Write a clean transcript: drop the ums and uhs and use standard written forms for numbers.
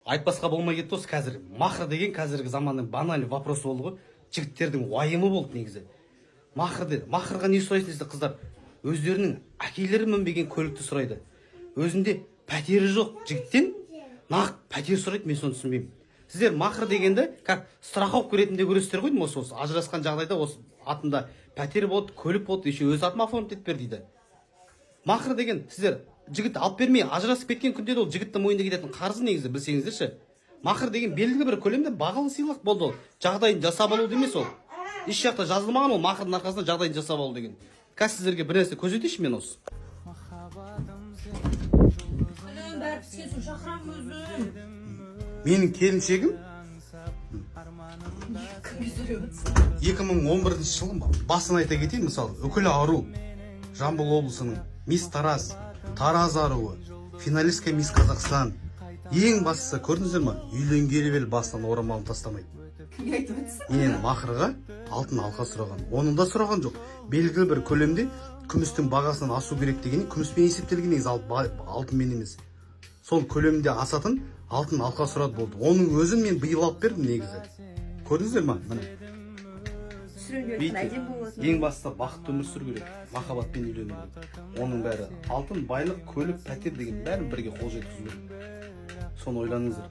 айтпасқа болмай кетті осы қазір. Махр деген қазіргі заманның банальный вопросы болды ғой. Жігіттердің уайымы болды негізі. Махр деді. Махрға не сұрайсың десе қыздар өздерінің әкелері мінбеген көлікті сұрайды. Өзінде пәтері жоқ жігіттен нақ пәтер сұрайды, мен соны түсінбеймін. Сіздер махр дегенді как страховка ретінде көресіздер ғой, осы ажырасқан жағдайда осы атында пәтер болды, көлік болды, еще өз атыма оформить етіп бер дейді. Махр деген сіздер жігіт алып бермей ажырасып кеткен күнде де ол жігіттің мойнында кететін қарызы негізі, білсеңіздерші. Махр деген белгілі бір көлемде бағалы сыйлық болды ол. Жағдайын жасап алу емес ол. Еш жақта жазылмаған ол махрдың арқасында жағдайын жасап алу деген. Қазір сіздерге бір нәрсе көрсетейінші мен осы. Менің келіншегім 2011 жылы басын айта кетейін, мысалы, үкілі ару, Жамбыл облысының Мисс Тараз, Тараз аруы, финалистка Мисс Қазақстан. Ең бастысы, көрдіңіздер ма? Үйленгелі бел басынан орамалын тастамайды. Мен махрға алтын алқа сұраған. Оның да сұраған жоқ. Белгілі бір көлемде күмістің бағасынан асу керек деген, күміспен есептелген негізі, алтынмен емес. Сол көлемде асатын алтын алқа сұрады болды. Оның өзін мен биыл алып бердім негізі. Көрдіңіздер ма? Ең басты бақытты өмір сүру керек, махаббатпен үйлену керек. Оның бәрі алтын, байлық, көлік, пәтер деген бәрін бірге қол жеткізу керек. Соны ойланыңыздар.